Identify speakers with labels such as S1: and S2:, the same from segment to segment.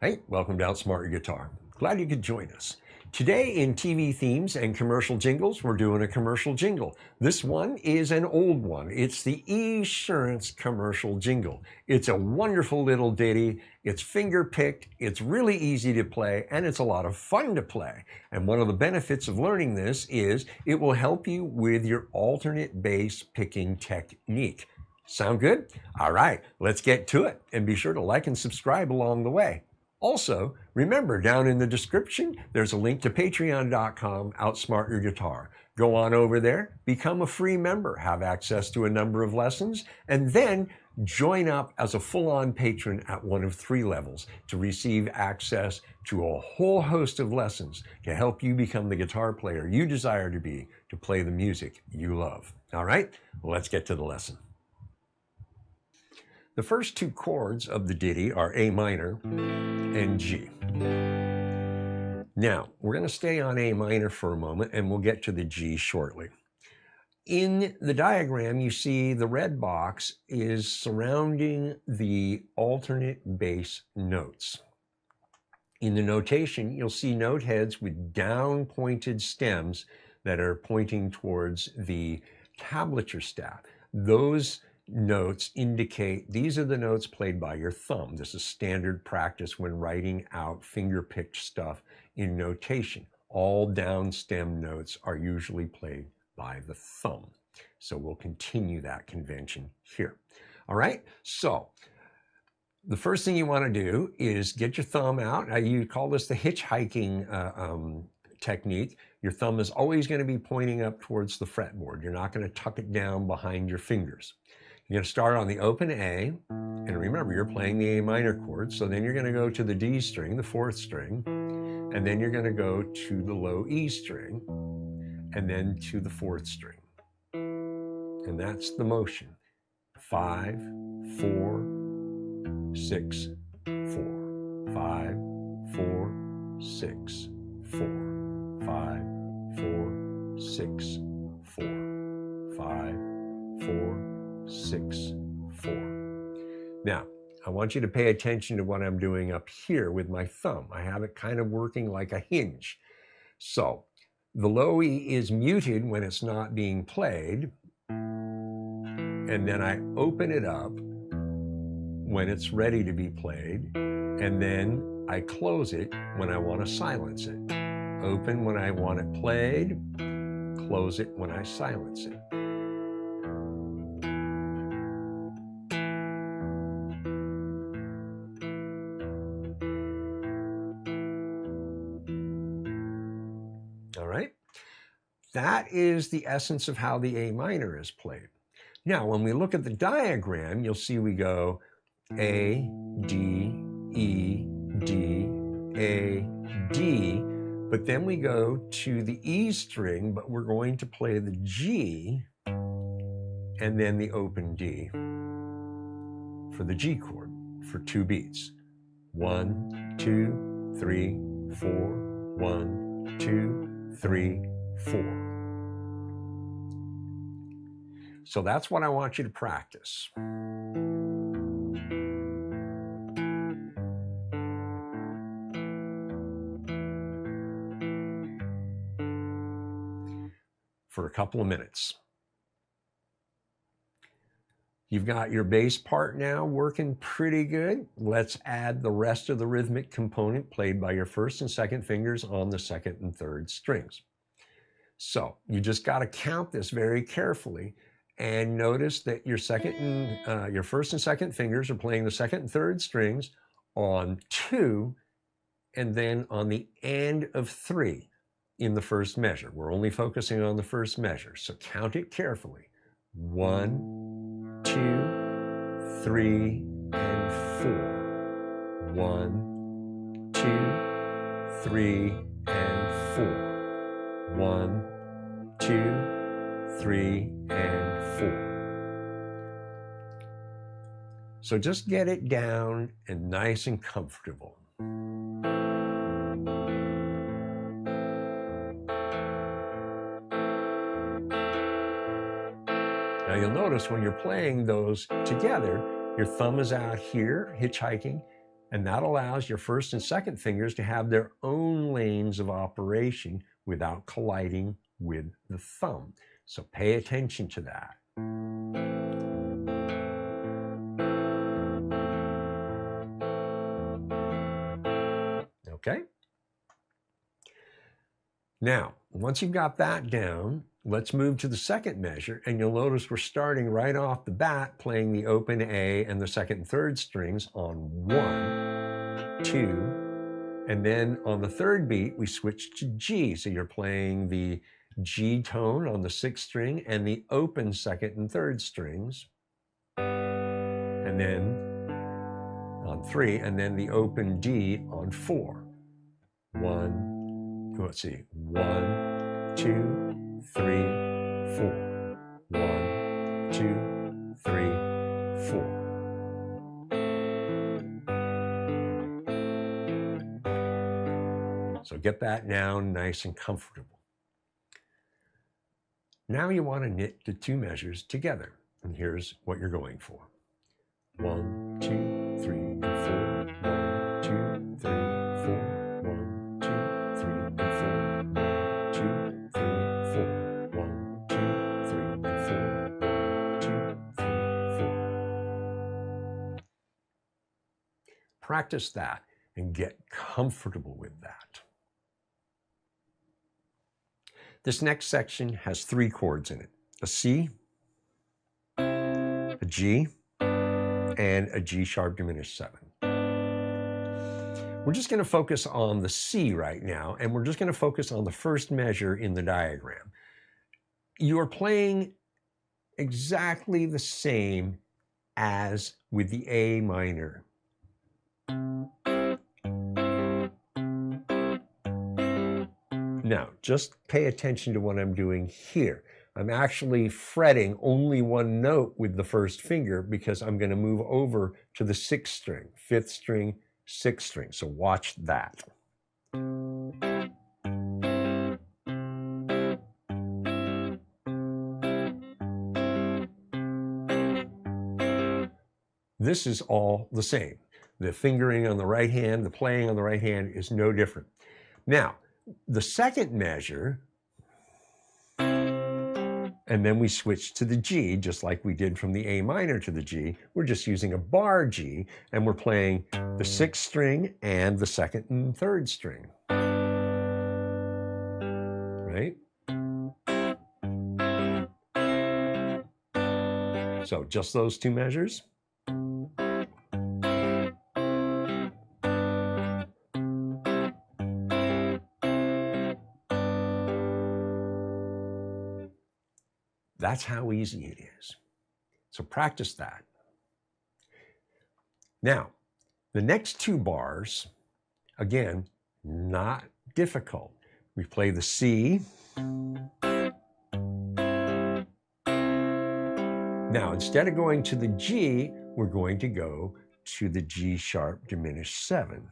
S1: Hey, welcome to Outsmart Your Guitar. Glad you could join us. Today in TV themes and commercial jingles, we're doing a commercial jingle. This one is an old one. It's the Esurance commercial jingle. It's a wonderful little ditty. It's finger-picked, it's really easy to play, and it's a lot of fun to play. And one of the benefits of learning this is it will help you with your alternate bass picking technique. Sound good? All right, let's get to it. And be sure to like and subscribe along the way. Also, remember, down in the description, there's a link to patreon.com, Outsmart Your Guitar. Go on over there, become a free member, have access to a number of lessons, and then join up as a full-on patron at one of 3 levels to receive access to a whole host of lessons to help you become the guitar player you desire to be, to play the music you love. All right, let's get to the lesson. The first 2 chords of the ditty are A minor and G. Now, we're going to stay on A minor for a moment and we'll get to the G shortly. In the diagram, you see the red box is surrounding the alternate bass notes. In the notation, you'll see note heads with down-pointed stems that are pointing towards the tablature staff. Those notes indicate these are the notes played by your thumb. This is standard practice when writing out finger-picked stuff in notation. All down stem notes are usually played by the thumb. So we'll continue that convention here. All right, so the first thing you want to do is get your thumb out. You call this the hitchhiking technique. Your thumb is always going to be pointing up towards the fretboard. You're not going to tuck it down behind your fingers. You're going to start on the open A, and remember, you're playing the A minor chord, so then you're going to go to the D string, the 4th string, and then you're going to go to the low E string, and then to the 4th string. And that's the motion. 5, 4, 6, 4. 5, 4, 6, 4. 5, 4, 6, 4. 5, 4, 6, 4. Now, I want you to pay attention to what I'm doing up here with my thumb. I have it kind of working like a hinge. So the low E is muted when it's not being played, and then I open it up when it's ready to be played, and then I close it when I want to silence it. Open when I want it played, close it when I silence it. All right, that is the essence of how the A minor is played. Now, when we look at the diagram, you'll see we go A, D, E, D, A, D, but then we go to the E string, but we're going to play the G and then the open D for the G chord for 2 beats. 1, 2, 3, 4, 1, 2, 3, 4. So that's what I want you to practice. For a couple of minutes. You've got your bass part now working pretty good. Let's add the rest of the rhythmic component played by your 1st and 2nd fingers on the 2nd and 3rd strings. So you just got to count this very carefully and notice that your 1st and 2nd fingers are playing the 2nd and 3rd strings on 2 and then on the end of 3 in the 1st measure. We're only focusing on the 1st measure, so count it carefully. 1, 2, 3, and 4. 1, 2, 3, and 4. 1, 2, 3, and 4. So just get it down and nice and comfortable. Now you'll notice when you're playing those together, your thumb is out here, hitchhiking, And that allows your first and second fingers to have their own lanes of operation without colliding with the thumb. So pay attention to that. Okay? Now, once you've got that down, let's move to the second measure, and you'll notice we're starting right off the bat playing the open A and the second and third strings on 1, 2, and then on the third beat we switch to G. So you're playing the G tone on the 6th string and the open second and third strings, and then on 3, and then the open D on 4. 1, let's see, 1, 2, 3, 4. 1, 2, 3, 4. So get that now nice and comfortable. Now you want to knit the two measures together, and here's what you're going for. 1, 2, 3, and 4. 1, 2, 3, 4. 1, 2, 3, and 4. 1, 2, 3, 4. 1, 2, 3, and 4. 1, 2, 3, 4. Practice that and get comfortable with that. This next section has 3 chords in it: a C, a G, and a G sharp diminished 7. We're just going to focus on the C right now, and we're just going to focus on the first measure in the diagram. You are playing exactly the same as with the A minor. Now, just pay attention to what I'm doing here. I'm actually fretting only one note with the first finger because I'm going to move over to the 6th string, 5th string, 6th string. So watch that. This is all the same. The fingering on the right hand, the playing on the right hand is no different. Now, the second measure, and then we switch to the G, just like we did from the A minor to the G. We're just using a bar G, and we're playing the 6th string and the 2nd and 3rd string. Right? So just those 2 measures. That's how easy it is. So practice that. Now, the next 2 bars, again, not difficult. We play the C. Now, instead of going to the G, we're going to go to the G sharp diminished 7.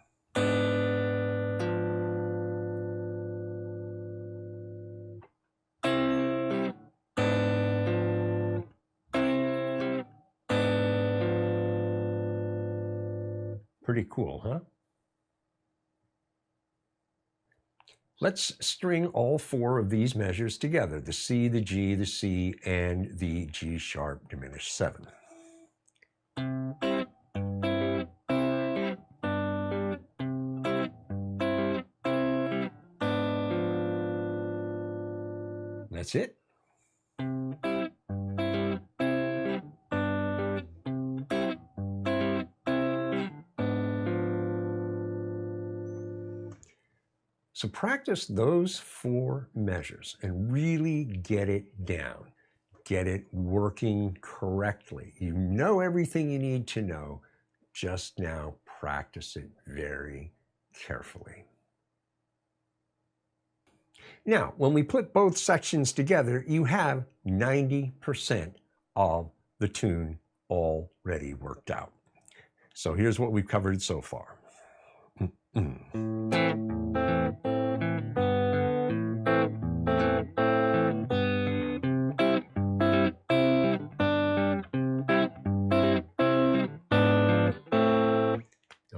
S1: Pretty cool, huh? Let's string all 4 of these measures together: the C, the G, the C, and the G sharp diminished 7. That's it. So practice those 4 measures and really get it down. Get it working correctly. You know everything you need to know. Just now practice it very carefully. Now, when we put both sections together, you have 90% of the tune already worked out. So here's what we've covered so far.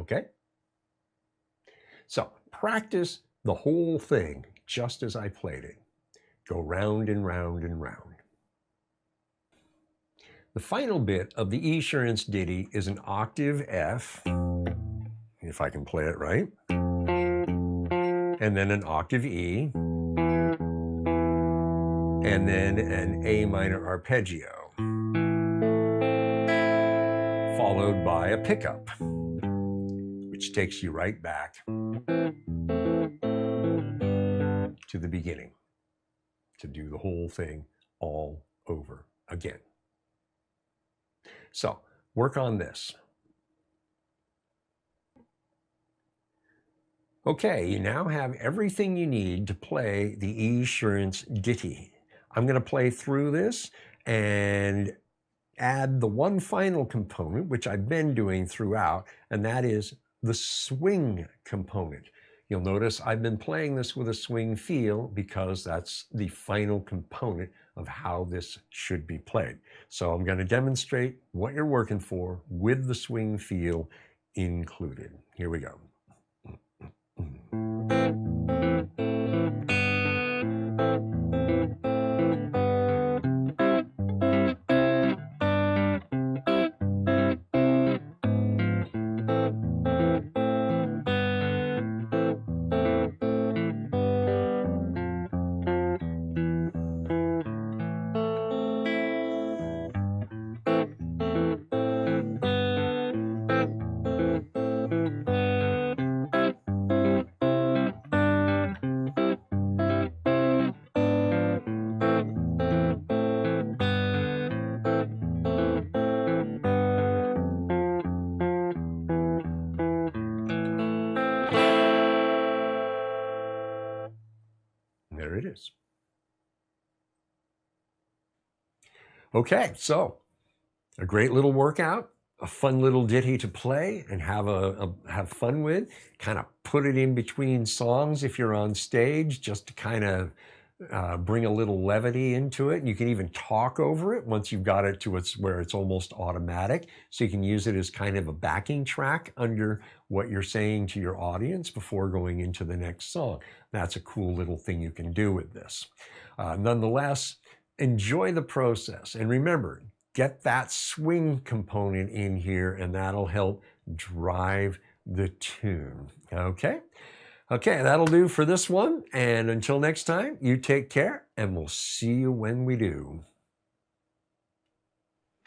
S1: Okay? So practice the whole thing just as I played it. Go round and round and round. The final bit of the Esurance ditty is an octave F, if I can play it right, and then an octave E, and then an A minor arpeggio, followed by a pickup, which takes you right back to the beginning to do the whole thing all over again. So work on this. Okay, you now have everything you need to play the Esurance ditty. I'm going to play through this and add the one final component, which I've been doing throughout, and that is the swing component. You'll notice I've been playing this with a swing feel because that's the final component of how this should be played. So I'm going to demonstrate what you're working for with the swing feel included. Here we go. There it is. Okay, so a great little workout, a fun little ditty to play and have fun with. Kind of put it in between songs if you're on stage, just to kind of bring a little levity into it. You can even talk over it once you've got it to where it's almost automatic. So you can use it as kind of a backing track under what you're saying to your audience before going into the next song. That's a cool little thing you can do with this. Nonetheless, enjoy the process. And remember, get that swing component in here, and that'll help drive the tune. Okay? Okay, that'll do for this one. And until next time, you take care, and we'll see you when we do.